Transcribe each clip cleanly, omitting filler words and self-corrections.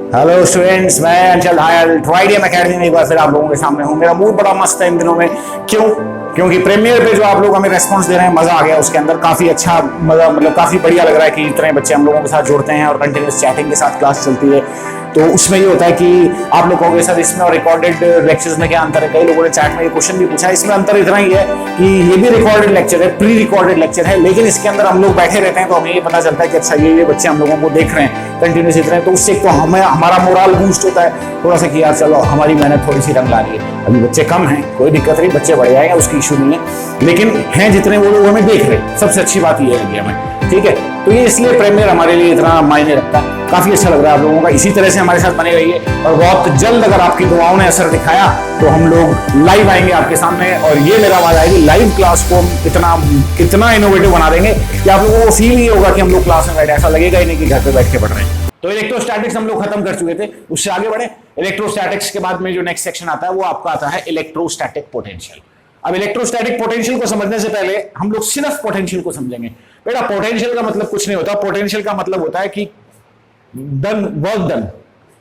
Hello students, मैं अंचल धायल ट्राइडियम academy में एक बार फिर आप लोगों के सामने हूँ। मेरा मूड बड़ा मस्त है इन दिनों में। क्यों? क्योंकि प्रीमियर पे जो आप लोग हमें रेस्पॉन्स दे रहे हैं, मजा आ गया उसके अंदर। काफी अच्छा मजा, मतलब काफी बढ़िया लग रहा है कि इतने बच्चे हम लोगों के साथ जुड़ते हैं और कंटिन्यूस चैटिंग के साथ क्लास चलती है। तो उसमें ये होता है कि आप लोगों के साथ इसमें और रिकॉर्डेड लेक्चर्स में क्या अंतर है। कई लोगों ने चैट में ये क्वेश्चन भी पूछा है। इसमें अंतर इतना ही है कि ये भी रिकॉर्डेड लेक्चर है, प्री रिकॉर्डेड लेक्चर है, लेकिन इसके अंदर हम लोग बैठे रहते हैं तो हमें ये पता चलता है कि अच्छा ये बच्चे हम लोगों को देख रहे हैं, कंटिन्यूस इतने, तो उससे तो हमें हमारा मोरल बूस्ट होता है थोड़ा सा कि यार चलो हमारी मेहनत थोड़ी सी रंग ला रही है। अभी बच्चे कम हैं, कोई दिक्कत नहीं, बच्चे बढ़ जाएंगे, उसकी इशू नहीं है, लेकिन हैं जितने वो लोग हमें देख रहे हैं, सबसे अच्छी बात ये है हमें। ठीक है, तो ये इसलिए प्रीमियर हमारे लिए इतना मायने रखता है। काफी अच्छा लग रहा है आप लोगों का। इसी तरह से हमारे साथ बने रहिए और बहुत जल्द अगर आपकी दुआओं ने असर दिखाया तो हम लोग लाइव आएंगे आपके सामने और ये मेरा वादा है कि लाइव क्लास को हम कितना इनोवेटिव बना देंगे कि आप लोगों को फील नहीं होगा कि हम लोग क्लास में बैठे, ऐसा लगेगा ही नहीं कि घर पे बैठ के पढ़ रहे हैं। तो इलेक्ट्रोस्टैटिक्स हम लोग खत्म कर चुके थे, उससे आगे बढ़े। इलेक्ट्रोस्टैटिक्स के बाद में जो नेक्स्ट सेक्शन आता है वो आपका आता है इलेक्ट्रोस्टैटिक पोटेंशियल। अब इलेक्ट्रोस्टैटिक पोटेंशियल को समझने से पहले हम लोग सिर्फ पोटेंशियल को समझेंगे। बेटा पोटेंशियल का मतलब कुछ नहीं होता। पोटेंशियल का मतलब होता है कि वर्क डन,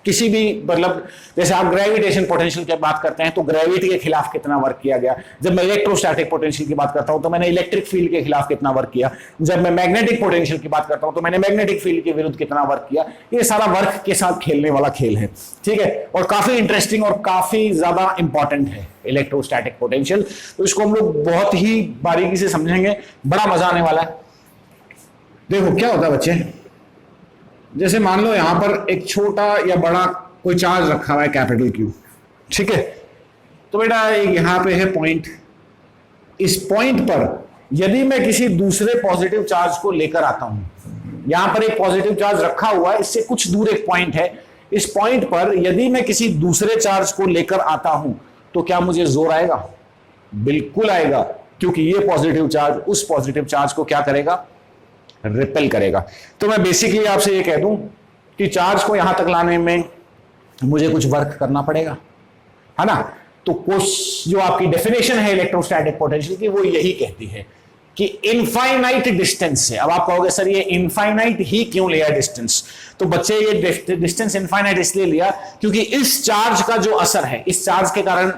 किसी भी, मतलब जैसे आप ग्रेविटेशन पोटेंशियल की बात करते हैं तो ग्रेविटी के खिलाफ कितना वर्क किया गया। जब मैं इलेक्ट्रोस्टैटिक पोटेंशियल की बात करता हूं तो मैंने इलेक्ट्रिक फील्ड के खिलाफ कितना वर्क किया। जब मैं मैग्नेटिक पोटेंशियल की बात करता हूं तो मैंने मैग्नेटिक फील्ड के विरुद्ध कितना वर्क किया। ये सारा वर्क के साथ खेलने वाला खेल है, ठीक है, और काफी इंटरेस्टिंग और काफी ज्यादा इंपॉर्टेंट है इलेक्ट्रोस्टैटिक पोटेंशियल। तो इसको हम लोग बहुत ही बारीकी से समझेंगे, बड़ा मजा आने वाला है। देखो क्या होता है बच्चे, जैसे मान लो यहां पर एक छोटा या बड़ा कोई चार्ज रखा हुआ है, कैपिटल क्यू, ठीक है। तो बेटा यहां पे है पॉइंट। इस पॉइंट पर यदि मैं किसी दूसरे पॉजिटिव चार्ज को लेकर आता हूं, यहां पर एक पॉजिटिव चार्ज रखा हुआ है, इससे कुछ दूर एक पॉइंट है। इस पॉइंट पर यदि मैं किसी दूसरे चार्ज को लेकर आता हूं तो क्या मुझे जोर आएगा? बिल्कुल आएगा, क्योंकि ये पॉजिटिव चार्ज उस पॉजिटिव चार्ज को क्या करेगा? रिपेल करेगा। तो मैं बेसिकली आपसे ये कह दूं कि चार्ज को यहां तक लाने में मुझे कुछ वर्क करना पड़ेगा, है ना। तो कुछ जो आपकी डेफिनेशन है इलेक्ट्रोस्टैटिक पोटेंशियल की वो यही कहती है कि इनफाइनाइट डिस्टेंस से। अब आप कहोगे सर ये इनफाइनाइट ही क्यों लिया डिस्टेंस? तो बच्चे ये डिस्टेंस इनफाइनाइट इसलिए लिया क्योंकि इस चार्ज का जो असर है, इस चार्ज के कारण,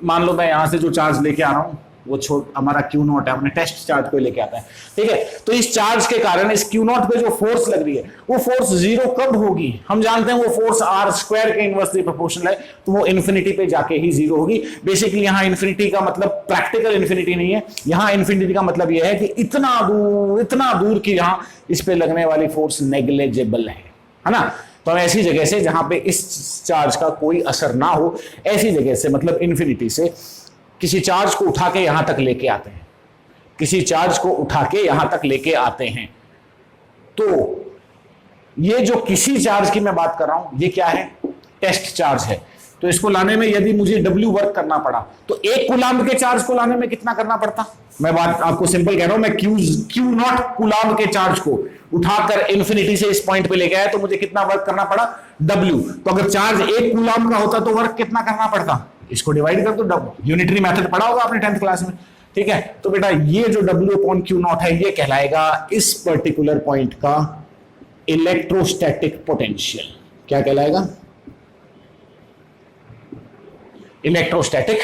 मान लो मैं यहां से जो चार्ज लेके आ रहा हूं वो हमारा क्यू नॉट है, अपने टेस्ट चार्ज को लेके आता है, ठीक है। तो इस चार्ज के कारण इस क्यू नॉट पे जो फोर्स लग रही है वो फोर्स जीरो कब होगी? हम जानते हैं वो फोर्स आर स्क्वायर के इनवर्सली प्रोपोर्शनल है, तो वो इन्फिनिटी पे जाके ही जीरो होगी। बेसिकली यहां इन्फिनिटी का मतलब प्रैक्टिकल इन्फिनिटी नहीं है, यहां इन्फिनिटी का मतलब यह है कि इतना दूर की यहां इस पे लगने वाली फोर्स नेग्लिजिबल है ना। तो ऐसी जगह से जहां पे इस चार्ज का कोई असर ना हो, ऐसी जगह से मतलब इन्फिनिटी से किसी चार्ज को उठा के यहां तक लेके आते हैं, किसी चार्ज को उठा के यहां तक लेके आते हैं। तो ये जो किसी चार्ज की मैं बात कर रहा हूं ये क्या है? टेस्ट चार्ज है। तो इसको लाने में यदि मुझे W वर्क करना पड़ा तो एक कूलाम्ब के चार्ज को लाने में कितना करना पड़ता? मैं बात आपको सिंपल कह रहा हूं, मैं क्यू नॉट कूलाम्ब के चार्ज को उठाकर इन्फिनिटी से इस पॉइंट पे लेके आया तो मुझे कितना वर्क करना पड़ा? W। तो अगर चार्ज एक कूलाम्ब का होता तो वर्क कितना करना पड़ता? इसको डिवाइड कर दो, W। यूनिटरी मेथड पढ़ा होगा आपने 10th क्लास में, ठीक है। तो बेटा ये जो W/Q0 है ये कहलाएगा इस पर्टिकुलर पॉइंट का इलेक्ट्रोस्टैटिक पोटेंशियल। क्या कहलाएगा? इलेक्ट्रोस्टैटिक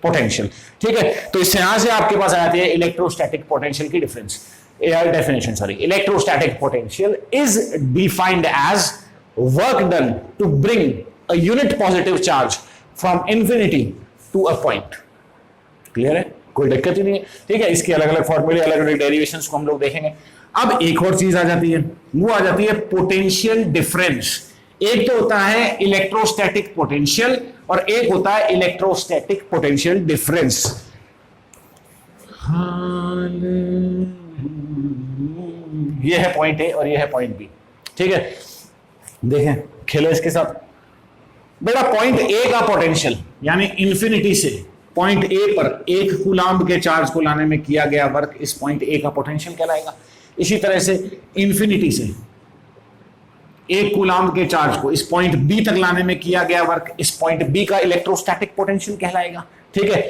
पोटेंशियल, ठीक है। तो इससे यहां से आपके पास आ जाती है इलेक्ट्रोस्टैटिक पोटेंशियल की definition. Sorry, electrostatic potential is defined as work done to bring a unit positive charge from infinity to a point. Clear है? कोई दिक्कत ही नहीं है, ठीक है। इसके अलग अलग फॉर्मूले, अलग अलग डेरिवेशंस को हम लोग देखेंगे। अब एक और चीज आ जाती है, वो आ जाती है पोटेंशियल डिफरेंस। एक तो होता है इलेक्ट्रोस्टैटिक पोटेंशियल और एक होता है इलेक्ट्रोस्टैटिक पोटेंशियल डिफरेंस। ये है पॉइंट ए और ये है पॉइंट बी, ठीक है। देखें, खेलो इसके साथ। बेटा पॉइंट ए का पोटेंशियल यानी इंफिनिटी से पॉइंट ए पर एक कूलाम्ब के चार्ज को लाने में किया गया वर्क इस पॉइंट ए का पोटेंशियल कहलाएगा। इसी तरह से इंफिनिटी से एक कूलाम्ब के चार्ज को इस पॉइंट बी तक लाने में किया गया वर्क इस पॉइंट बी का इलेक्ट्रोस्टैटिक पोटेंशियल कहलाएगा, ठीक है।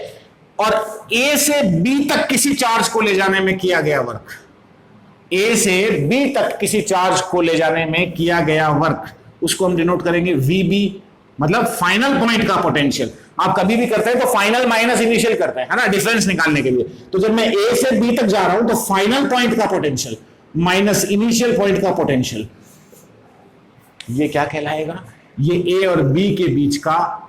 और ए से बी तक किसी चार्ज को ले जाने में किया गया वर्क, ए से बी तक किसी चार्ज को ले जाने में किया गया वर्क उसको हम डिनोट करेंगे VB, मतलब फाइनल पॉइंट का पोटेंशियल। आप कभी भी करते हैं तो फाइनल माइनस इनिशियल करते हैं, है ना, डिफरेंस निकालने के लिए। तो जब मैं A से B तक जा रहा हूं तो फाइनल पॉइंट का पोटेंशियल माइनस इनिशियल पॉइंट का पोटेंशियल, ये क्या कहलाएगा? ये A और B के बीच का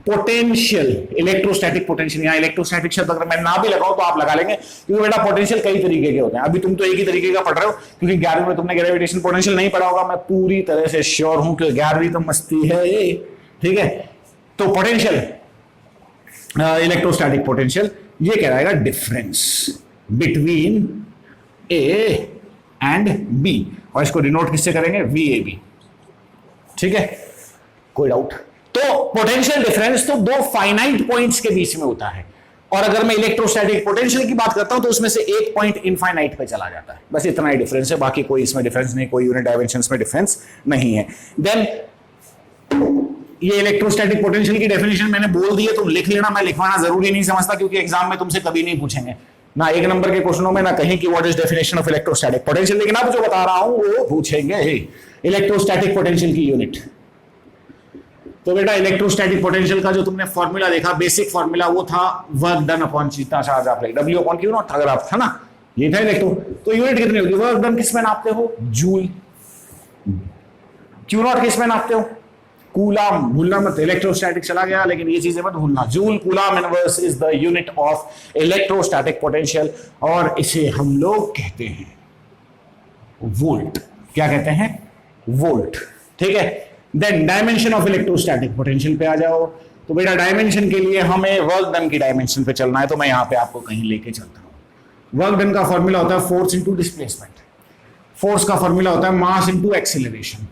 पोटेंशियल, इलेक्ट्रोस्टैटिक पोटेंशियल। यहां इलेक्ट्रोस्टैटिक शब्द अगर मैं ना भी लगाऊं तो आप लगा लेंगे, क्योंकि बेटा पोटेंशियल कई तरीके के होते हैं। अभी तुम तो एक ही तरीके का पढ़ रहे हो, क्योंकि 11वीं में तुमने ग्रेविटेशन पोटेंशियल नहीं पढ़ा होगा, मैं पूरी तरह से श्योर हूं कि 11वीं तो मस्ती है ये, ठीक है। तो पोटेंशियल, इलेक्ट्रोस्टैटिक पोटेंशियल, ये कहलाएगा difference between A and B, और इसको डिनोट किससे करेंगे? VAB, ठीक है, कोई डाउट? तो पोटेंशियल डिफरेंस तो दो फाइनाइट पॉइंट्स के बीच में होता है, और अगर मैं इलेक्ट्रोस्टैटिक पोटेंशियल की बात करता हूं तो उसमें से एक पॉइंट इनफाइनाइट पे चला जाता है, बस इतना ही डिफरेंस है, बाकी कोई इसमें डिफरेंस नहीं, कोई यूनिट डायमेंशंस में डिफरेंस नहीं है। देन ये इलेक्ट्रोस्टैटिक पोटेंशियल की डेफिनेशन मैंने बोल दी है, तुम लिख लेना, मैं लिखवाना जरूरी नहीं समझता, क्योंकि एग्जाम में तुमसे कभी नहीं पूछेंगे, ना एक नंबर के क्वेश्चनों में, ना कहीं की what is definition of electrostatic potential, लेकिन अब जो बता रहा हूं वो पूछेंगे इलेक्ट्रोस्टैटिक पोटेंशियल की यूनिट। तो बेटा इलेक्ट्रोस्टैटिक पोटेंशियल का जो तुमने फॉर्मूला देखा, बेसिक फॉर्मूला, वो था वर्क डन अपॉन जितना चार्ज आप ले, W अपॉन Q नॉट, अगर आप था ना, ये था इलेक्ट्रो। तो यूनिट कितनी होगी? वर्क डन किस में नापते हो? जूल। Q नॉट किस में नापते हो? कूलाम। भूलना मत, इलेक्ट्रोस्टैटिक चला गया लेकिन ये चीजें मत भूलना। Joule coulomb inverse is the unit of electrostatic potential, और इसे हम लोग कहते हैं वोल्ट। क्या कहते हैं? वोल्ट, ठीक है। Then dimension of electrostatic potential पे आ जाओ। तो बेटा डायमेंशन के लिए हमें वर्क डन की डायमेंशन पे चलना है, तो मैं यहां पे आपको कहीं लेके चलता हूं। वर्क डन का फॉर्मूला होता है फोर्स इंटू डिस्प्लेसमेंट, फोर्स का फॉर्मूला होता है मास इंटू एक्सीलरेशन,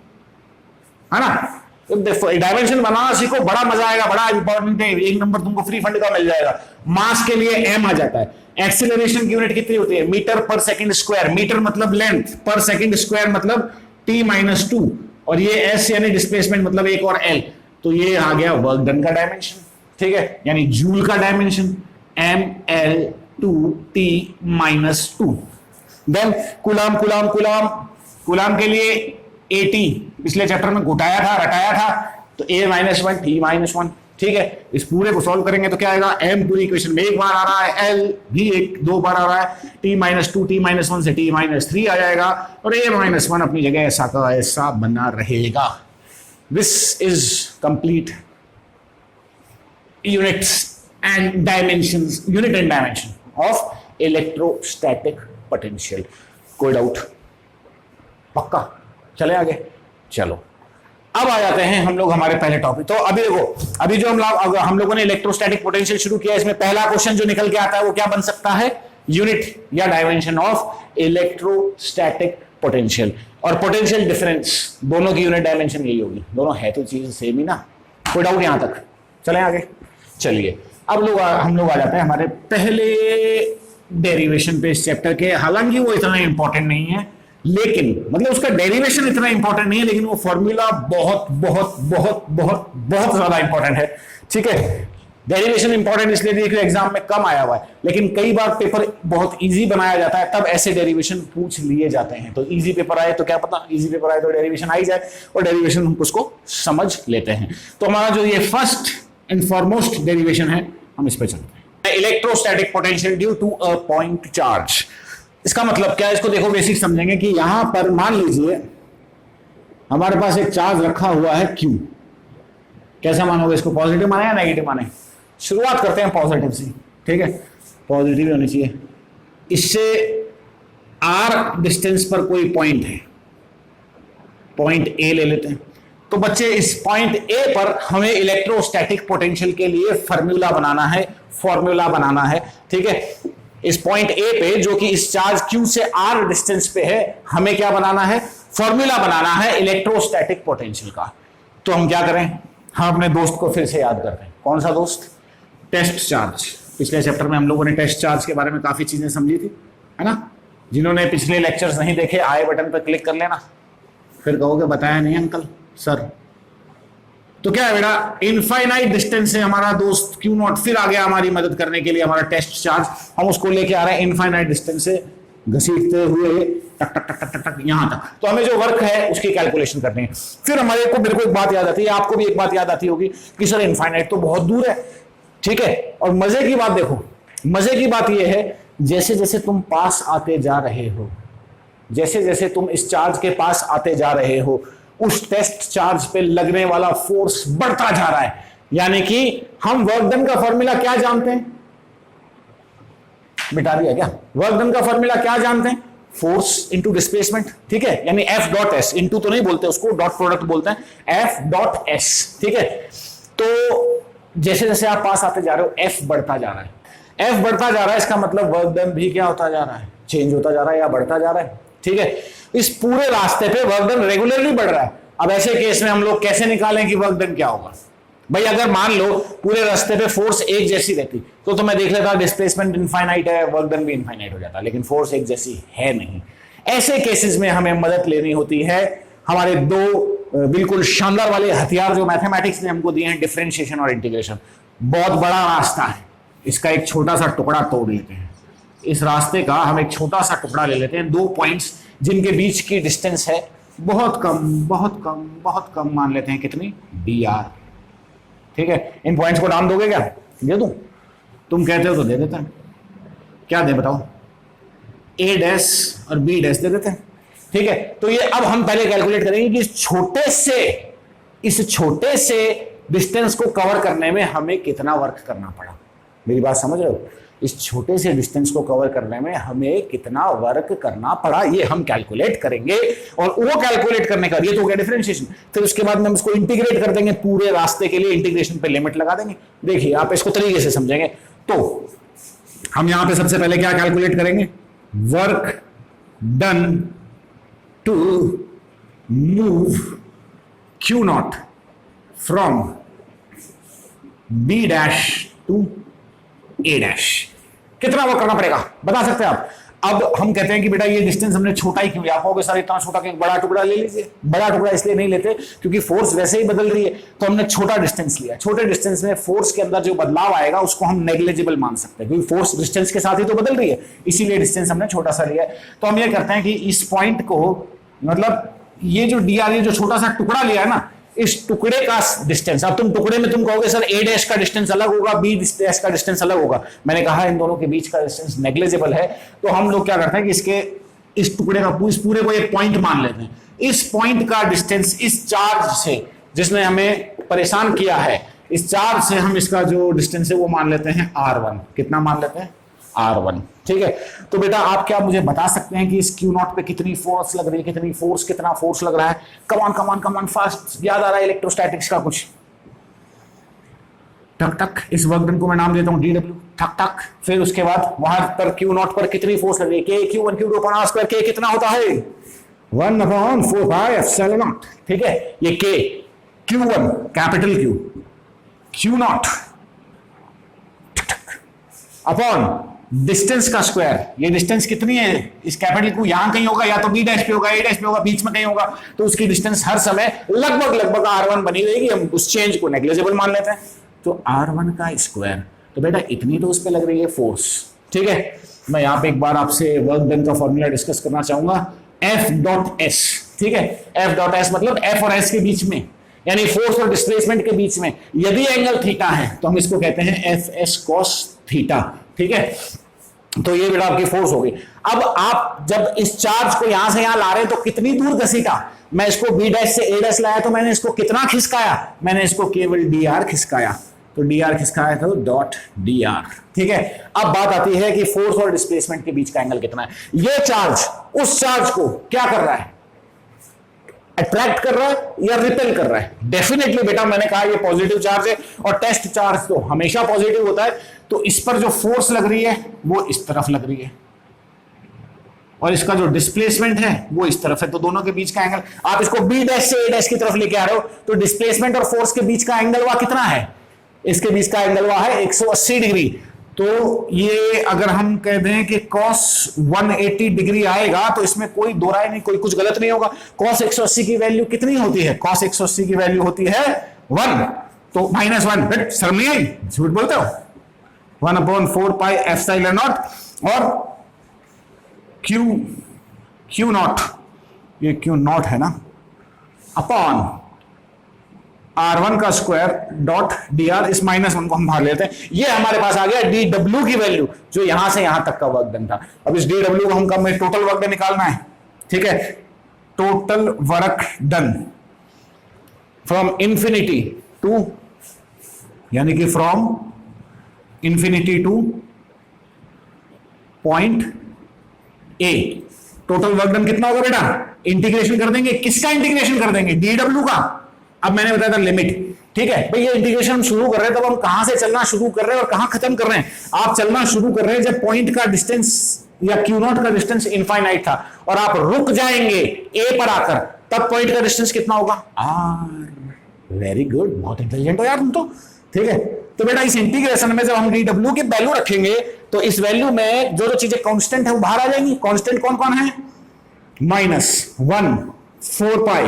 है ना। तो डायमेंशन बनाना सीखो, बड़ा मजा आएगा, बड़ा इंपॉर्टेंट है, एक नंबर तुमको फ्री फंड का मिल जाएगा। मास के लिए m आ जाता है, एक्सीलरेशन की यूनिट कितनी होती है? मीटर पर सेकंड स्क्वायर, मीटर मतलब लेंथ, पर सेकंड स्क्वायर मतलब t-2, और ये s यानी डिस्प्लेसमेंट मतलब 1 और l, तो ये आ गया वर्क डन का डायमेंशन, ठीक है, यानी जूल का dimension ml2t-2। Then coulomb, coulomb, coulomb, coulomb के लिए AT पिछले चैप्टर में घुटाया था, रटाया था, तो A-1 T-1, ठीक है। इस पूरे को सॉल्व करेंगे तो क्या आएगा? m पूरी इक्वेशन में एक बार आ रहा है, l भी दो बार आ रहा है, t-2 t-1 से t-3 आ जाएगा, और A-1 अपनी जगह ऐसा का ऐसा बना रहेगा। This is complete units and dimensions, unit and dimension of electrostatic potential. कोई डाउट? पक्का? चले आगे, चलो अब आ जाते हैं हम लोग हमारे पहले टॉपिक। तो अभी देखो, अभी जो हम लोगों ने इलेक्ट्रोस्टैटिक पोटेंशियल शुरू किया, इसमें पहला क्वेश्चन जो निकल के आता है वो क्या बन सकता है? यूनिट या डायमेंशन ऑफ इलेक्ट्रोस्टैटिक पोटेंशियल। और पोटेंशियल डिफरेंस, दोनों की यूनिट डायमेंशन यही होगी, दोनों है तो चीज सेम ही ना। कोई डाउट यहां तक? चलें आगे, चलिए अब हम लोग आ जाते हैं हमारे पहले डेरिवेशन पे इस चैप्टर के। हालांकि वो इतना इंपॉर्टेंट नहीं है, लेकिन मतलब उसका डेरिवेशन इतना इंपॉर्टेंट नहीं है, लेकिन वो फॉर्मूला बहुत बहुत बहुत बहुत बहुत ज्यादा इंपॉर्टेंट है, ठीक है। डेरिवेशन इंपॉर्टेंट इसलिए नहीं कि एग्जाम में कम आया हुआ है, लेकिन कई बार पेपर बहुत इजी बनाया जाता है, तब ऐसे डेरिवेशन पूछ लिए जाते हैं। तो इजी पेपर आए तो क्या पता, इजी पेपर आए तो डेरिवेशन आ ही जाए, और डेरिवेशन हम उसको समझ लेते हैं। तो हमारा जो ये फर्स्ट एंड फॉरमोस्ट डेरिवेशन है, हम इस पर चलते हैं। Electrostatic potential due to a point charge. इसका मतलब क्या है? इसको देखो, बेसिक समझेंगे कि यहां पर मान लीजिए हमारे पास एक चार्ज रखा हुआ है Q। कैसा मानोगे इसको? पॉजिटिव माने या नेगेटिव माने? शुरुआत करते हैं पॉजिटिव से, ठीक है, पॉजिटिव होनी चाहिए। इससे r डिस्टेंस पर कोई पॉइंट है, पॉइंट A ले लेते हैं। तो बच्चे इस पॉइंट A पर हमें इलेक्ट्रोस्टैटिक पोटेंशियल के लिए फॉर्मूला बनाना है, ठीक है। इस पॉइंट A पे, जो कि इस चार्ज Q से r डिस्टेंस पे है, हमें क्या बनाना है? फॉर्मूला बनाना है इलेक्ट्रोस्टैटिक पोटेंशियल का। तो हम क्या करें? हम अपने दोस्त को फिर से याद करते हैं। कौन सा दोस्त? Test charge. पिछले चैप्टर में हम लोगों ने टेस्ट चार्ज के बारे में काफी चीजें समझी थी, है ना। जिन्होंने पिछले लेक्चर्स नहीं देखे, आई बटन पर क्लिक कर लेना, फिर कहोगे बताया नहीं अंकल सर। तो क्या है बेटा? इनफाइनाइट डिस्टेंस से हमारा दोस्त Q नॉट फिर आ गया हमारी मदद करने के लिए, हमारा टेस्ट चार्ज। हम उसको लेके आ रहे हैं इनफाइनाइट डिस्टेंस से घसीटते हुए टक टक टक टक टक टक यहां तक, तो हमें जो वर्क है उसकी कैलकुलेशन करनी है। फिर मेरे को एक बात याद आती है, आपको भी एक बात याद आती होगी कि सर इनफाइनाइट तो बहुत दूर है, ठीक है। और मजे की बात देखो, मजे की बात यह है जैसे जैसे तुम पास आते जा रहे हो, जैसे जैसे तुम इस चार्ज के पास आते जा रहे हो, उस टेस्ट चार्ज पे लगने वाला फोर्स बढ़ता जा रहा है। यानी कि हम वर्क डन का फॉर्मूला क्या जानते हैं, मिटा दिया क्या? वर्क डन का फॉर्मूला क्या जानते हैं? फोर्स इंटू डिस्प्लेसमेंट, ठीक है। यानी एफ डॉट एस, इंटू तो नहीं बोलते उसको, डॉट प्रोडक्ट बोलते हैं, एफ डॉट एस, ठीक है। तो जैसे जैसे आप पास आते जा रहे हो एफ बढ़ता जा रहा है, एफ बढ़ता जा रहा है, इसका मतलब वर्क डन भी क्या होता जा रहा है, चेंज होता जा रहा है या बढ़ता जा रहा है, ठीक है। इस पूरे रास्ते पे वर्क डन रेगुलरली बढ़ रहा है। अब ऐसे केस में हम लोग कैसे निकालें कि वर्क डन क्या होगा? भाई अगर मान लो पूरे रास्ते पे फोर्स एक जैसी रहती तो मैं देख लेता डिस्प्लेसमेंट इनफाइनाइट है, वर्क डन भी इनफाइनाइट हो जाता, लेकिन फोर्स एक जैसी है नहीं। ऐसे केसेस में हमें मदद लेनी होती है हमारे दो बिल्कुल शानदार वाले हथियार जो मैथमेटिक्स ने हमको दिए हैं, डिफरेंशिएशन और इंटीग्रेशन। बहुत बड़ा रास्ता है, इसका एक छोटा सा टुकड़ा तोड़ लेते हैं। इस रास्ते का हम एक छोटा सा टुकड़ा ले लेते हैं, 2 पॉइंट्स जिनके बीच की डिस्टेंस है बहुत कम बहुत कम बहुत कम, मान लेते हैं कितनी, dr, ठीक है। इन पॉइंट्स को नाम दोगे क्या? दे दूं? तुम कहते हो तो दे देता है। क्या दे बताओ? a डैश और b डैश दे देते हैं, ठीक है। तो ये अब हम पहले कैलकुलेट करेंगे कि इस छोटे से डिस्टेंस को कवर करने में हमें कितना वर्क करना पड़ा। मेरी बात समझ रहे हो? इस छोटे से डिस्टेंस को कवर करने में हमें कितना वर्क करना पड़ा, ये हम कैलकुलेट करेंगे। और वो कैलकुलेट करने का ये तो हो गया डिफरेंशिएशन। फिर उसके बाद में हम इसको इंटीग्रेट कर देंगे, पूरे रास्ते के लिए इंटीग्रेशन पे लिमिट लगा देंगे। देखिए आप इसको तरीके से समझेंगे तो हम यहां पे सबसे पहले क्या कैलकुलेट करेंगे? Work done to move Q naught from B dash to A dash. कितना वर्क करना पड़ेगा बता सकते हैं आप? अब हम कहते हैं कि बेटा ये डिस्टेंस हमने छोटा ही क्यों लिया? आप कहोगे सर इतना छोटा कि बड़ा टुकड़ा ले लीजिए। बड़ा टुकड़ा इसलिए नहीं लेते क्योंकि फोर्स वैसे ही बदल रही है, तो हमने छोटा डिस्टेंस लिया। छोटे डिस्टेंस में फोर्स के अंदर जो बदलाव आएगा उसको हम नेग्लिजिबल मान सकते हैं, क्योंकि फोर्स डिस्टेंस के साथ ही तो बदल रही है, इसीलिए डिस्टेंस हमने छोटा सा लिया है। तो हम ये करते हैं कि इस पॉइंट को, मतलब ये जो dr, ये जो छोटा सा टुकड़ा लिया है ना, इस टुकड़े का डिस्टेंस, अब तुम टुकड़े में तुम कहोगे सर a डैश का डिस्टेंस अलग होगा, b डैश का डिस्टेंस अलग होगा। मैंने कहा इन दोनों के बीच का डिस्टेंस नेग्लिजिबल है, तो हम लोग क्या करते हैं कि इसके इस टुकड़े का इस पूरे को एक पॉइंट मान लेते हैं। इस पॉइंट का डिस्टेंस इस चार्ज से जिसने हमें परेशान किया है, इस चार्ज से हम इसका जो डिस्टेंस है वो मान लेते हैं r1। कितना मान लेते हैं? r1, ठीक है। तो बेटा आप क्या मुझे बता सकते हैं कि इस Q नॉट पे कितनी फोर्स लग रही है, कितना फोर्स लग रहा है? कमान फास्ट, याद आ रहा है इलेक्ट्रोस्टैटिक्स का कुछ? टक टक, इस वर्क डन को मैं नाम देता हूं dw, ठक ठक। फिर उसके बाद वहां पर Q नॉट पर कितनी फोर्स लग रही है? k q1 q2 upon r square. k कितना होता है? 1/4πε0, ठीक है। ये k q1 capital Q, Q not upon distance का स्क्वायर। ये डिस्टेंस कितनी है? इस कैपिटल को यहां कहीं होगा, या तो बी डैश पे होगा, ए डैश पे होगा, बीच में कहीं होगा, तो उसकी डिस्टेंस हर समय लगभग r1 बनी रहेगी। हम उस चेंज को नेग्लिजिबल मान लेते हैं, तो r1 का स्क्वायर। तो बेटा इतनी तो उस पर लग रही है फोर्स, ठीक है। मैं यहां पे एक बार आपसे वर्क डन का फॉर्मूला डिस्कस करना चाहूंगा, एफ डॉट एस, ठीक है। एफ डॉट एस मतलब एफ और एस के बीच में, यानी फोर्स और डिस्प्लेसमेंट के बीच में यदि एंगल थीटा है तो हम इसको कहते हैं एफ एस कॉस थीटा, ठीक है। तो ये बेटा आपकी फोर्स होगी। अब आप जब इस चार्ज को यहां से यहां ला रहे हैं तो कितनी दूर घसीटा? मैं इसको बी डैश से ए डैश लाया तो मैंने इसको कितना खिसकाया? मैंने इसको केवल dr खिसकाया, तो dr खिसकाया था डॉट dr, ठीक है। अब बात आती है कि फोर्स और डिस्प्लेसमेंट के बीच का एंगल कितना है। ये चार्ज उस चार्ज को क्या कर रहा है? अट्रैक्ट कर रहा है या रिपेल कर रहा है? डेफिनेटली बेटा मैंने कहा ये पॉजिटिव चार्ज है और टेस्ट चार्ज तो हमेशा पॉजिटिव होता है, तो इस पर जो फोर्स लग रही है वो इस तरफ लग रही है और इसका जो डिस्प्लेसमेंट है वो इस तरफ है, तो दोनों के बीच का एंगल, आप इसको बी डैश से ए डैश की तरफ लेके आ रहे हो तो डिस्प्लेसमेंट और फोर्स के बीच का एंगल वह कितना है? इसके बीच का एंगल वह है 180 डिग्री। तो ये अगर हम कह दें कि cos 180 डिग्री आएगा तो इसमें कोई दो राय नहीं, कोई कुछ गलत नहीं होगा। cos 180 की वैल्यू कितनी होती है? cos 180 की वैल्यू होती है 1, तो -1। शर्म नहीं आई? झूठ बोलते हो? 1/4πε0 और क्यू नॉट, ये क्यू नॉट है ना, अपॉन R1 का स्क्वायर डॉट dr, इस -1 को हम बाहर लेते हैं। ये हमारे पास आ गया dw की वैल्यू, जो यहां से यहां तक का वर्क डन था। अब इस dw को हम कब में टोटल वर्क डन निकालना है, ठीक है। Total work done from infinity to, यानी कि from infinity to point A, total work done कितना होगा बेटा? इंटीग्रेशन कर देंगे, किसका इंटीग्रेशन कर देंगे? dw का। अब मैंने बताया था लिमिट, ठीक है भाई। ये इंटीग्रेशन हम शुरू कर रहे हैं, तब हम कहां से चलना शुरू कर रहे हैं और कहां खत्म कर रहे हैं? आप चलना शुरू कर रहे हैं जब पॉइंट का डिस्टेंस या क्यू नॉट का डिस्टेंस इनफाइनाइट था, और आप रुक जाएंगे ए पर आकर, तब पॉइंट का डिस्टेंस कितना होगा? आर। वेरी गुड, बहुत इंटेलिजेंट हो यार तुम तो, ठीक है। तो बेटा इस इंटीग्रेशन में जब हम dw की वैल्यू रखेंगे, तो इस वैल्यू में जो जो चीजें कांस्टेंट है वो बाहर आ जाएंगी। कांस्टेंट कौन कौन है? -1 4 पाई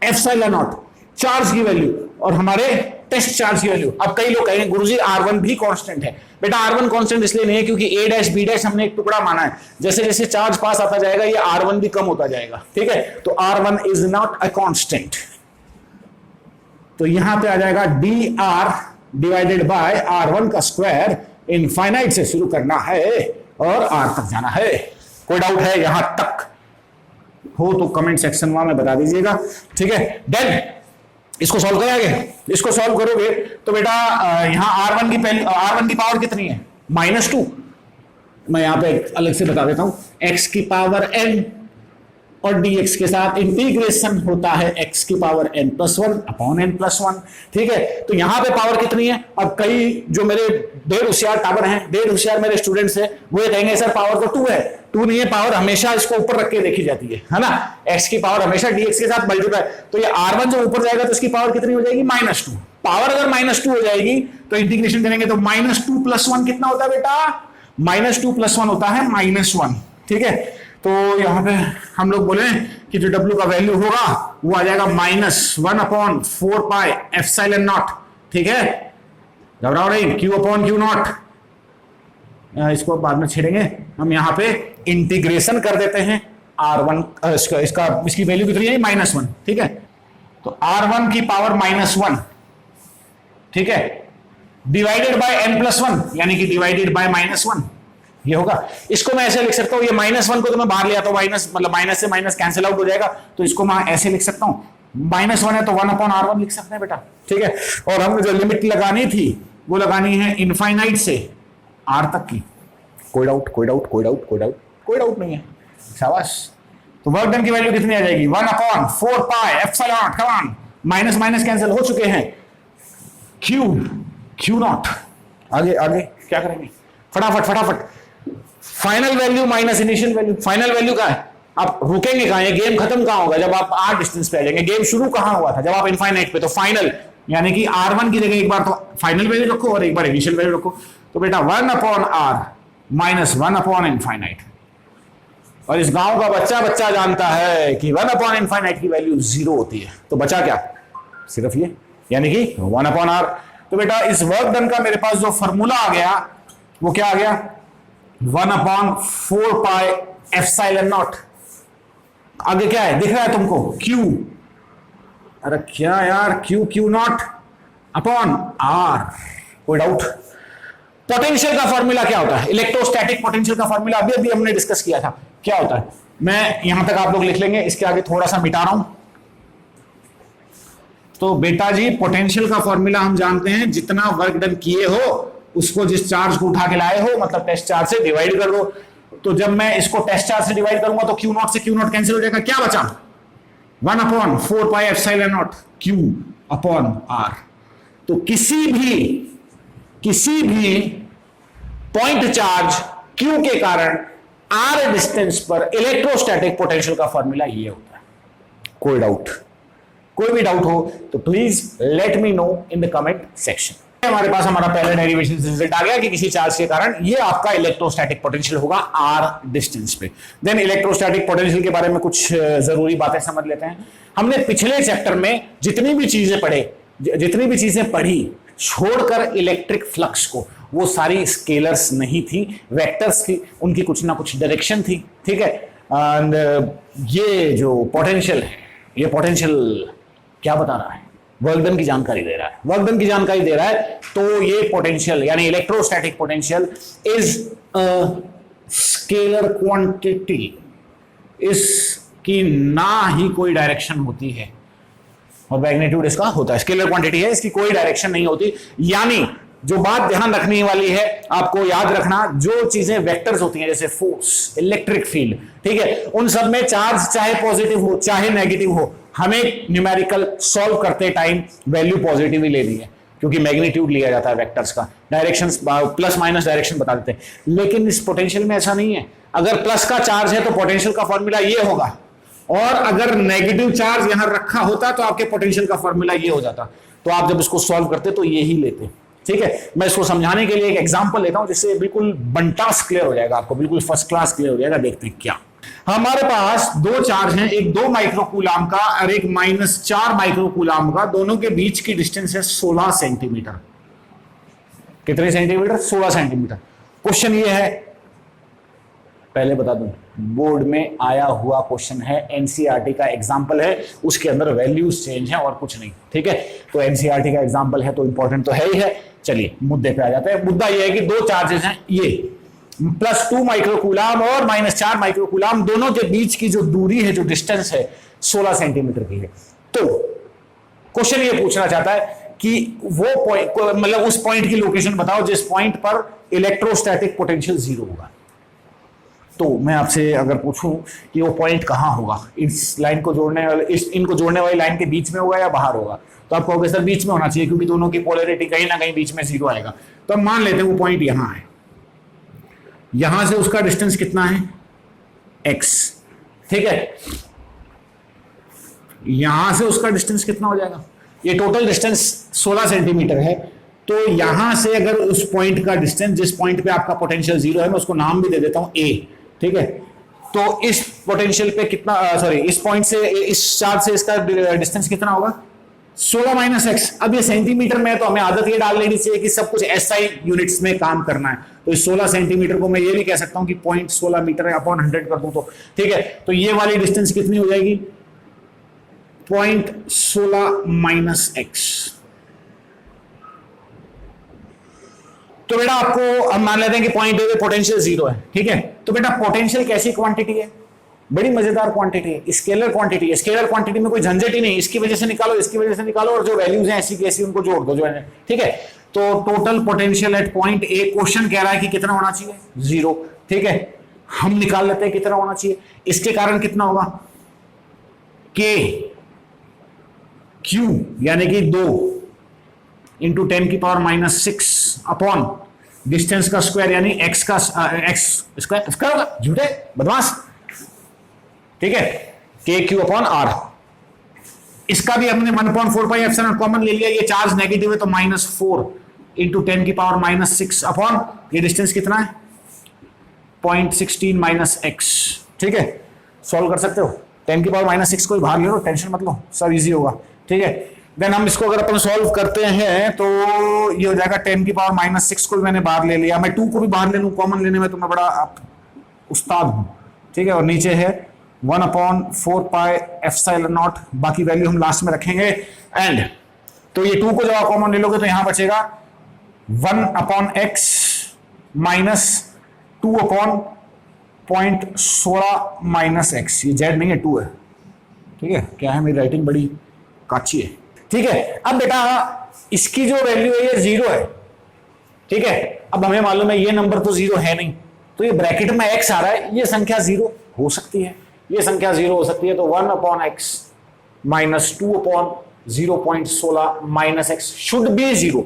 एप्सिलॉन नॉट चार्ज की वैल्यू, और हमारे टेस्ट चार्ज की वैल्यू। अब कई लोग कहेंगे गुरुजी R1 भी कांस्टेंट है। बेटा R1 कांस्टेंट इसलिए नहीं है क्योंकि a' b' हमने एक टुकड़ा माना है, जैसे जैसे चार्ज पास आता जाएगा ये R1 भी कम होता जाएगा, ठीक है। तो R1 is not a constant, तो यहां पे आ जाएगा dr डिवाइडेड बाय R1 का स्क्वायर। इनफाइनाइट से शुरू करना है और R तक जाना है। कोई डाउट है यहां तक हो तो कमेंट सेक्शन में बता दीजिएगा, ठीक है। देन इसको सॉल्व करेंगे। इसको सॉल्व करोगे तो बेटा यहां R1 की पावर कितनी है? -2। मैं यहां पे अलग से बता देता हूं, x की पावर n और dx के साथ इंटीग्रेशन होता है x की पावर n+1 अपॉन n+1, ठीक है। तो यहां पे पावर कितनी है? अब कई जो मेरे ढेर होशियार टावर हैं, ढेर होशियार मेरे स्टूडेंट्स हैं, वो ये कहेंगे सर पावर तो 2 है। 2 नहीं है, पावर हमेशा इसको ऊपर रख के देखी जाती है ना। x की पावर हमेशा dx के साथ मल्टीप्लाई, तो ये R1 जब ऊपर जाएगा तो इसकी पावर कितनी हो जाएगी? -2। पावर अगर -2 हो जाएगी तो इंटीग्रेशन करेंगे तो -2 + 1 कितना होता है बेटा? -2 + 1 होता है -1, ठीक है। तो यहां पे हम लोग बोले कि जो W का वैल्यू होगा वो आ जाएगा -1 अपॉन 4 पाई एप्सिलॉन नॉट, ठीक है। घबराओ नहीं, Q अपॉन Q नॉट, इसको बाद में छेड़ेंगे हम। यहां पे इंटीग्रेशन कर देते हैं R1, इसकी वैल्यू कितनी है? -1, ठीक है। तो R1 की पावर -1, ठीक है, डिवाइडेड बाय n+1, यानी कि डिवाइडेड बाय -1, ये होगा। इसको मैं ऐसे लिख सकता हूं, ये -1 को तो मैं बाहर ले आता हूं, माइनस से माइनस कैंसिल आउट हो जाएगा, तो इसको मैं ऐसे लिख सकता हूं, -1 है तो 1 अपॉन R1 लिख सकते हैं बेटा, ठीक है। और हमने जो लिमिट लगानी थी वो लगानी है इनफाइनाइट से R तक की। कोई डाउट? कोई डाउट? कोई डाउट? कोई डाउट? कोई डाउट नहीं है, शाबाश। तो वर्क डन की वैल्यू कितनी आ जाएगी? 1 upon 4 pi epsilon, come on, minus minus cancel हो चुके हैं, क्यू नॉट। आगे आगे क्या करेंगे? फटाफट फटाफट। Final value minus initial value. Final value क्या है? आप रुकेंगे कहां? ये गेम खत्म कहां होगा? जब आप R डिस्टेंस पे आ जाएंगे। गेम शुरू कहां हुआ था? जब आप इनफाइनाइट पे। तो फाइनल यानी कि R1 की जगह एक बार तो फाइनल वैल्यू रखो और एक बार इनिशियल वैल्यू रखो। तो बेटा 1 upon R minus 1 upon infinite. और इस गांव का बच्चा बच्चा जानता है कि 1 अपॉन इनफाइनाइट की वैल्यू 0 होती है। तो बचा क्या? सिर्फ ये, यानी कि 1 अपॉन R। तो बेटा इस वर्क डन का मेरे पास जो फॉर्मूला आ गया वो क्या आ गया? 1 अपॉन 4 पाई एप्सिलॉन नॉट। आगे क्या है दिख रहा है तुमको? Q। अरे क्या यार, Q नॉट अपॉन R। कोई डाउट? पोटेंशियल का फॉर्मूला क्या होता है? इलेक्ट्रोस्टैटिक पोटेंशियल का फॉर्मूला अभी अभी हमने डिस्कस किया था। क्या होता है? मैं यहां तक आप लोग लिख लेंगे, इसके आगे थोड़ा सा मिटा रहा हूं। तो बेटा जी पोटेंशियल का फॉर्मूला हम जानते हैं, जितना वर्क डन किए हो उसको जिस चार्ज को उठा के लाए हो, मतलब टेस्ट चार्ज से डिवाइड कर दो। तो जब मैं इसको टेस्ट चार्ज से डिवाइड करूंगा तो Q नॉट से Q नॉट कैंसिल हो जाएगा। क्या बचा? 1 upon 4 pi epsilon not Q upon R। तो किसी भी पॉइंट चार्ज Q के कारण R डिस्टेंस पर इलेक्ट्रोस्टैटिक पोटेंशियल का फॉर्मूला ये होता है। कोई डाउट? कोई भी डाउट हो तो please let me know in the comment section. हमारे पास हमारा पहला डेरिवेशन से रिजल्ट आ गया कि किसी चार्ज के कारण ये आपका इलेक्ट्रोस्टैटिक पोटेंशियल होगा R डिस्टेंस पे। देन इलेक्ट्रोस्टैटिक पोटेंशियल के बारे में कुछ जरूरी बातें समझ लेते हैं। हमने पिछले चैप्टर में जितनी भी चीजें पढ़ी छोड़कर इलेक्ट्रिक फ्लक्स को, वो सारी स्केलर्स नहीं थी, वेक्टर्स थी, उनकी कुछ ना कुछ डायरेक्शन थी, ठीक है। एंड ये जो पोटेंशियल है, ये पोटेंशियल क्या बता रहा है? वर्क डन की जानकारी दे रहा है। वर्क डन की जानकारी दे रहा है, तो ये पोटेंशियल यानी electrostatic potential is a scalar quantity, इसकी ना ही कोई डायरेक्शन होती है और मैग्नीट्यूड इसका होता है। स्केलर क्वांटिटी है, इसकी कोई डायरेक्शन नहीं होती। यानी जो बात ध्यान रखने वाली है, आपको याद रखना, जो चीजें वेक्टर्स होती हैं जैसे फोर्स, इलेक्ट्रिक फील्ड, ठीक है, उन सब में चार्ज चाहे पॉजिटिव हो चाहे नेगेटिव हो, हमें न्यूमेरिकल सॉल्व करते टाइम वैल्यू पॉजिटिव ही लेनी है, क्योंकि मैग्नीट्यूड लिया जाता है वेक्टर्स का, डायरेक्शन प्लस माइनस डायरेक्शन बता देते हैं। लेकिन इस पोटेंशियल में ऐसा नहीं है। अगर प्लस का चार्ज है तो पोटेंशियल का फॉर्मूला ये होगा, और अगर नेगेटिव चार्ज यहां रखा होता तो आपके पोटेंशियल का फॉर्मूला ये हो जाता। तो आप जब इसको सॉल्व करते तो ये ही लेते। ठीक है, मैं इसको समझाने के लिए एक एग्जांपल लेता हूं जिससे बिल्कुल बंटास क्लियर हो जाएगा आपको, बिल्कुल फर्स्ट क्लास क्लियर हो जाएगा। देखते हैं क्या। हमारे पास दो चार्ज हैं, एक 2 माइक्रोकूलाम का और एक -4 माइक्रोकूलाम का। दोनों के बीच की डिस्टेंस है 16 सेंटीमीटर। कितने सेंटीमीटर? 16 सेंटीमीटर। क्वेश्चन ये है, पहले बता दूं, बोर्ड में आया हुआ क्वेश्चन है, एनसीईआरटी का एग्जांपल है, उसके अंदर वैल्यूज चेंज है और कुछ नहीं। ठीक है, तो एनसीईआरटी का एग्जांपल है तो इंपॉर्टेंट तो है ही है। चलिए मुद्दे पे आ जाते हैं। मुद्दा यह है कि दो चार्जेस हैं, ये +2 माइक्रोकूलाम और -4 माइक्रोकूलाम, दोनों के बीच की जो दूरी है, जो डिस्टेंस है, 16 सेंटीमीटर की है। तो क्वेश्चन ये पूछना चाहता है कि वो पॉइंट, मतलब उस पॉइंट की लोकेशन बताओ जिस पॉइंट पर इलेक्ट्रोस्टैटिक पोटेंशियल 0 होगा। तो मैं आपसे अगर पूछूं कि वो पॉइंट कहां होगा, इस लाइन को जोड़ने वाले, इनको जोड़ने वाली लाइन के बीच में होगा या बाहर होगा, तो आप कहोगे सर बीच में होना चाहिए क्योंकि दोनों की पोलैरिटी कहीं ना कहीं बीच में 0 आएगा। तो हम मान लेते हैं वो पॉइंट यहां है, यहां से उसका डिस्टेंस कितना है? x। ठीक है, यहां से उसका डिस्टेंस कितना हो जाएगा? ये टोटल डिस्टेंस 16 सेंटीमीटर है। तो यहां से अगर उस पॉइंट का डिस्टेंस, जिस पॉइंट पे आपका पोटेंशियल 0 है, मैं उसको नाम भी दे देता हूं a। ठीक है, तो इस पोटेंशियल पे कितना, सॉरी, इस पॉइंट से, इस चार्ज से इसका डिस्टेंस कितना होगा? 16 - x। अब ये सेंटीमीटर में है तो हमें आदत ये डाल लेनी चाहिए कि सब कुछ SI यूनिट्स में काम करना है। तो इस 16 सेंटीमीटर को मैं ये भी कह सकता हूं कि 0.16 मीटर है, अपॉन 100 कर दूं तो ठीक है। तो ये वाली डिस्टेंस कितनी हो जाएगी? 0.16 - x। तो बेटा आपको हम मान लेते हैं कि पॉइंट ए पे पोटेंशियल 0 है। ठीक है, तो बेटा पोटेंशियल कैसी क्वांटिटी है? बड़ी मजेदार क्वांटिटी है, स्केलर क्वांटिटी है। स्केलर क्वांटिटी में कोई झंझट ही नहीं, इसकी वजह से निकालो, इसकी वजह से निकालो, और जो वैल्यूज हैं ऐसी की ऐसी उनको जोड़ दो जो है। ठीक है, तो total potential at point A, question कह रहा है कि कितना होना चाहिए? 0। ठीक है, हम निकाल लेते हैं कितना होना चाहिए। इसके कारण कितना होगा? के क्यू यानी कि 2 × 10⁻⁻6 अपॉन डिस्टेंस का स्क्वायर यानी x का x स्क्वायर होगा, झूठे बदमाश। ठीक है, के क्यू अपॉन आर। इसका भी हमने 1/4πε कॉमन ले लिया। ये चार्ज नेगेटिव है तो -4 × 10⁻⁻6 अपॉन, ये डिस्टेंस कितना है? 0.16 - x। ठीक है, सॉल्व कर सकते हो। 10⁻⁻6 को बाहर ले लो, टेंशन मत लो, सब इजी होगा। ठीक है, देन हम इसको अगर अपन सॉल्व करते हैं तो ये हो जाएगा 10⁻⁻6 को भी मैंने बाहर ले लिया। मैं 2 को भी बाहर ले लूं, कॉमन लेने में तो मैं बड़ा उस्ताद हूं। ठीक है, और नीचे है 1/4πε0, बाकी वैल्यू हम लास्ट में रखेंगे। एंड तो ये 2 को जब आप कॉमन ले लोगे तो यहां बचेगा 1/x - 2/0.16 - x। ये z नहीं है, 2 है। ठीक है, क्या है, मेरी राइटिंग बड़ी काची है। ठीक है, अब बेटा इसकी जो वैल्यू है ये 0 है। ठीक है, अब हमें मालूम है ये नंबर तो 0 है नहीं, तो ये ब्रैकेट में x आ रहा है, ये संख्या 0 हो सकती है, ये संख्या 0 हो सकती है। तो 1/x - 2/0.16 - x शुड बी 0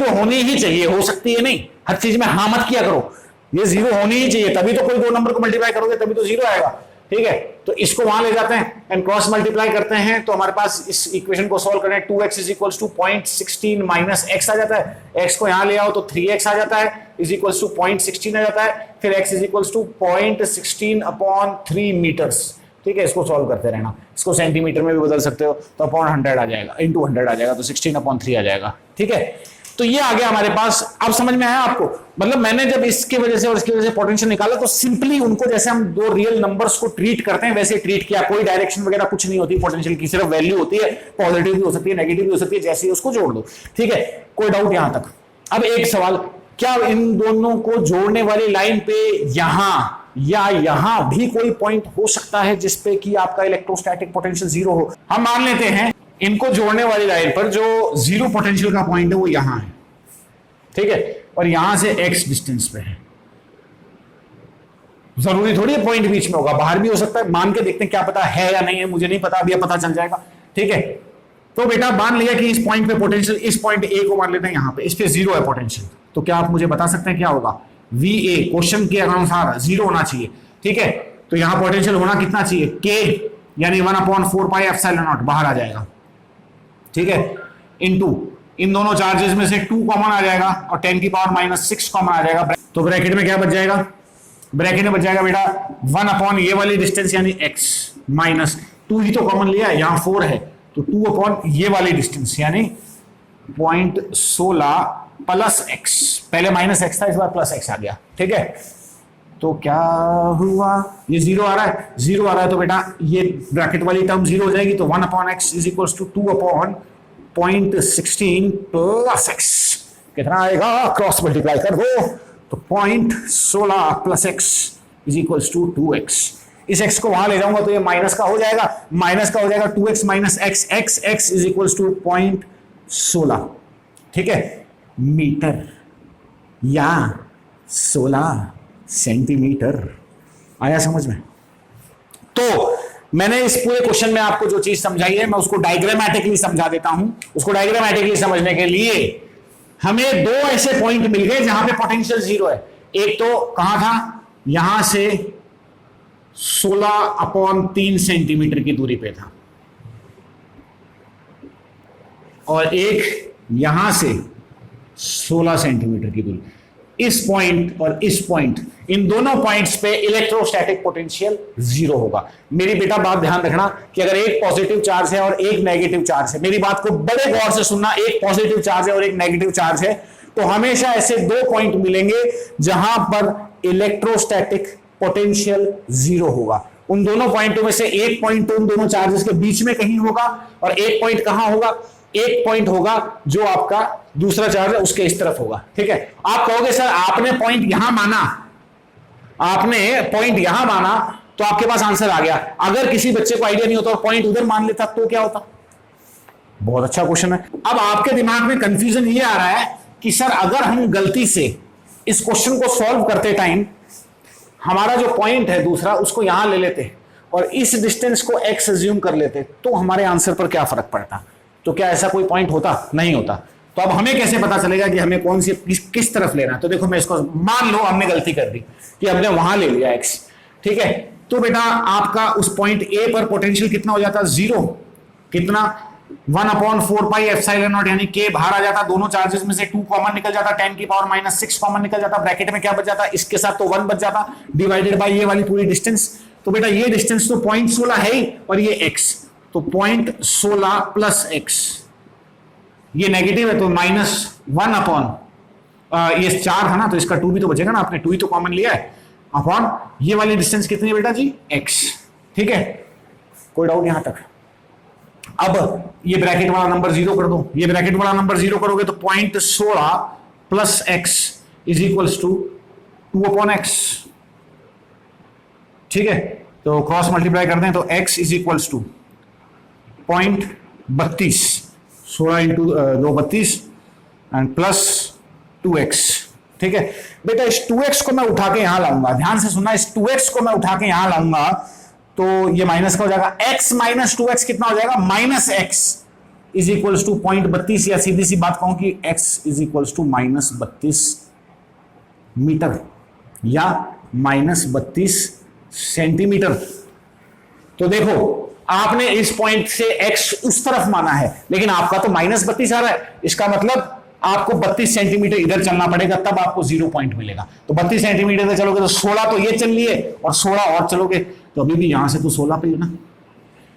होनी ही चाहिए, हो सकती है नहीं। हर चीज में हाँ मत किया करो, ये 0 होनी ही चाहिए, तभी तो कोई दो नंबर को मल्टीप्लाई करोगे तभी तो 0 आएगा। ठीक है, तो इसको वहां ले जाते हैं एंड क्रॉस मल्टीप्लाई करते हैं, तो हमारे पास इस इक्वेशन को सॉल्व करने 2x = 0.16 - x आ जाता है। x को यहां ले आओ तो 3x आ जाता है, = 0.16 आ जाता है। फिर x = 0.16/3 मीटर्स। ठीक है, इसको सॉल्व करते रहना। इसको सेंटीमीटर में भी बदल सकते हो, तो अपॉन 100 आ जाएगा, × 100 आ जाएगा, तो 16/3 आ जाएगा। ठीक है, तो ये आ गया हमारे पास। अब समझ में आया आपको? मतलब मैंने जब इसके वजह से और इसकी वजह से पोटेंशियल निकाला तो सिंपली उनको जैसे हम दो रियल नंबर्स को ट्रीट करते हैं वैसे ट्रीट किया। कोई डायरेक्शन वगैरह कुछ नहीं होती पोटेंशियल की, सिर्फ वैल्यू होती है, पॉजिटिव भी हो सकती है, नेगेटिव भी हो सकती है, जैसे ही उसको जोड़ दो। ठीक है, कोई डाउट यहां तक? अब एक सवाल, क्या इन दोनों को जोड़ने वाली लाइन पे यहां या यहां भी कोई पॉइंट हो सकता है जिसपे कि आपका इलेक्ट्रोस्टैटिक पोटेंशियल जीरो हो? हम मान लेते हैं इनको जोड़ने वाली लाइन पर जो जीरो पोटेंशियल का पॉइंट है वो यहां है, ठीक है, और यहां से x डिस्टेंस पे है। जरूरी थोड़ी है पॉइंट बीच में होगा, बाहर भी हो सकता है। मान के देखते हैं क्या पता है या नहीं है, मुझे नहीं पता, अभी पता चल जाएगा। ठीक है, तो बेटा मान लिया कि इस पॉइंट पे पोटेंशियल, इस पॉइंट ए को मान लेते हैं यहां पे, इस पे जीरो है पोटेंशियल, तो क्या आप मुझे बता सकते हैं क्या होगा? VA क्वेश्चन के अनुसार जीरो होना चाहिए। ठीक है, तो यहां पोटेंशियल होना कितना चाहिए? K यानी 1/4 पाई एप्सिलॉन नॉट बाहर आ जाएगा। ठीक है, इनटू इन दोनों चार्जेस में से 2 कॉमन आ जाएगा और 10⁻⁻6 कॉमन आ जाएगा। तो ब्रैकेट में क्या बच जाएगा? ब्रैकेट में बच जाएगा बेटा 1 ये वाली डिस्टेंस यानी x माइनस 2 ही तो कॉमन लिया है, यहां 4 है तो 2 ये वाली डिस्टेंस यानी 0.16 प्लस x। पहले माइनस x था, इस बार प्लस x आ गया। ठीक है, तो क्या हुआ? ये जीरो आ रहा है, जीरो आ रहा है तो बेटा ये ब्रैकेट वाली टर्म जीरो हो जाएगी। तो 1/x is equal to 2/0.16 plus x कितना आएगा? क्रॉस मल्टीप्लाई कर दो तो 0.16 plus x is equal to 2x। इस x को वहां ले जाऊंगा तो ये माइनस का हो जाएगा, माइनस का हो जाएगा 2x minus x, x is equal to 0.16। ठीक है, मीटर या 16 सेंटीमीटर। आया समझ में? तो मैंने इस पूरे क्वेश्चन में आपको जो चीज समझाई है मैं उसको डायग्रामेटिकली समझा देता हूं। उसको डायग्रामेटिकली समझने के लिए हमें दो ऐसे पॉइंट मिल गए जहां पे पोटेंशियल जीरो है। एक तो कहां था? यहां से 16/3 सेंटीमीटर की दूरी पे था, और एक यहां से 16 सेंटीमीटर की दूरी। इस पॉइंट और इस पॉइंट, इन दोनों पॉइंट्स पे इलेक्ट्रोस्टैटिक पोटेंशियल जीरो होगा। मेरी बेटा बात ध्यान रखना कि अगर एक पॉजिटिव चार्ज है और एक नेगेटिव चार्ज है, मेरी बात को बड़े गौर से सुनना, एक पॉजिटिव चार्ज है और एक नेगेटिव चार्ज है, तो हमेशा ऐसे दो पॉइंट मिलेंगे जहां पर इलेक्ट्रोस्टैटिक पोटेंशियल जीरो होगा। उन दोनों पॉइंटों में से एक पॉइंट तो उन दोनों चार्जेस के बीच में कहीं होगा, और एक पॉइंट कहां होगा? एक पॉइंट होगा जो आपका दूसरा चार्ज है उसके इस तरफ होगा। ठीक है, आप कहोगे सर आपने पॉइंट यहां माना, आपने पॉइंट यहां माना तो आपके पास आंसर आ गया। अगर किसी बच्चे को आइडिया नहीं होता और पॉइंट उधर मान लेता तो क्या होता? बहुत अच्छा क्वेश्चन है। अब आपके दिमाग में कंफ्यूजन ये आ रहा है कि सर अगर हम गलती से इस क्वेश्चन को सॉल्व करते टाइम हमारा जो पॉइंट है दूसरा उसको यहां ले लेते और इस डिस्टेंस को x अज्यूम कर लेते तो हमारे आंसर पर क्या फर्क पड़ता? तो क्या ऐसा कोई पॉइंट होता? नहीं होता। तो अब हमें कैसे पता चलेगा कि हमें कौन सी किस तरफ लेना है? तो देखो मैं इसको मान लो हमने गलती कर दी कि हमने वहां ले लिया x। ठीक है, तो बेटा आपका उस पॉइंट ए पर पोटेंशियल कितना हो जाता? जीरो। कितना? 1/4 पाई एप्सिलॉन नॉट यानी k बाहर आ जाता, दोनों चार्जेस में से 2 कॉमन निकल जाता, 10⁻⁻6 कॉमन निकल जाता, ब्रैकेट में क्या बच जाता? इसके साथ तो 1 बच जाता, डिवाइडेड बाय ये वाली पूरी डिस्टेंस। तो बेटा ये डिस्टेंस तो 0.16 है ही, और ये x तो 0.16 प्लस x, ये नेगेटिव है तो -1/, ये 4 था ना तो इसका 2 भी तो बचेगा ना, आपने 2 ही तो कॉमन लिया है, अपॉन ये वाली डिस्टेंस कितनी है बेटा जी? x। ठीक है, कोई डाउट यहां तक? अब ये ब्रैकेट वाला नंबर जीरो कर दो, ये ब्रैकेट वाला नंबर जीरो करोगे तो 0.16 plus x is equals to 2/x। ठीक है, तो क्रॉस मल्टीप्लाई करते हैं तो x is equals to 0.32, 16 into 2 32 and plus 2x। ठीक है बेटा, इस 2x को मैं उठा के यहां लाऊंगा, ध्यान से सुनना, इस 2x को मैं उठा के यहां लाऊंगा तो ये माइनस का हो जाएगा, x माइनस 2x कितना हो जाएगा? -x इज इक्वल्स टू 0.32, या सीधी सी बात कहूं कि x is equals to -32 metre या -32 सेंटीमीटर। तो देखो आपने इस पॉइंट से x उस तरफ माना है, लेकिन आपका तो -32 आ रहा है, इसका मतलब आपको 32 सेंटीमीटर इधर चलना पड़ेगा तब आपको 0 पॉइंट मिलेगा। तो 32 सेंटीमीटर से चलोगे तो 16 तो ये चल लिए और 16 और चलोगे तो अभी भी यहां से तो 16 पे लेना।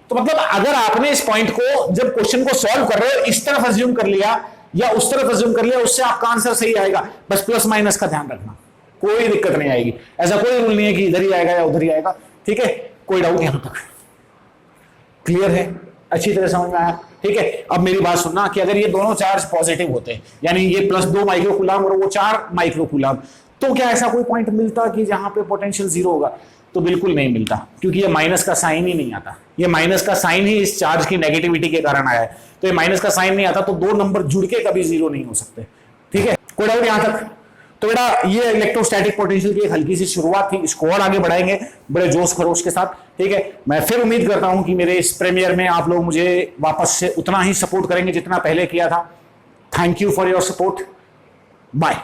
तो मतलब अगर आपने इस पॉइंट को जब क्वेश्चन को सॉल्व कर रहे हो इस तरफ अज्यूम कर लिया या उस तरफ अज्यूम कर लिया, उससे आपका आंसर सही आएगा। बस प्लस माइनस का ध्यान रखना, कोई दिक्कत नहीं आएगी। ऐसा कोई रूल नहीं है कि इधर ही आएगा या उधर ही आएगा। ठीक है, कोई डाउट यहां तक क्लियर है? अच्छी तरह समझ में आया? ठीक है, अब मेरी बात सुनना कि अगर ये दोनों चार्ज पॉजिटिव होते, यानी ये +2 माइक्रोकूलम और वो 4 माइक्रोकूलम, तो क्या ऐसा कोई पॉइंट मिलता कि जहां पे पोटेंशियल 0 होगा? तो बिल्कुल नहीं मिलता, क्योंकि ये माइनस का साइन ही नहीं आता। ये माइनस का साइन ही इस चार्ज की नेगेटिविटी के कारण आया है, तो ये माइनस का साइन नहीं आता, तो दो नंबर जुड़ के कभी 0 नहीं हो सकते। ठीक है, कोई डाउट यहां तक? तो बेटा ये इलेक्ट्रोस्टैटिक पोटेंशियल की एक हल्की सी शुरुआत थी, इसको और आगे बढ़ाएंगे बड़े जोश खरोश के साथ। ठीक है, मैं फिर उम्मीद करता हूं कि मेरे इस प्रीमियर में आप लोग मुझे वापस से उतना ही सपोर्ट करेंगे जितना पहले किया था। Thank you for your support, bye.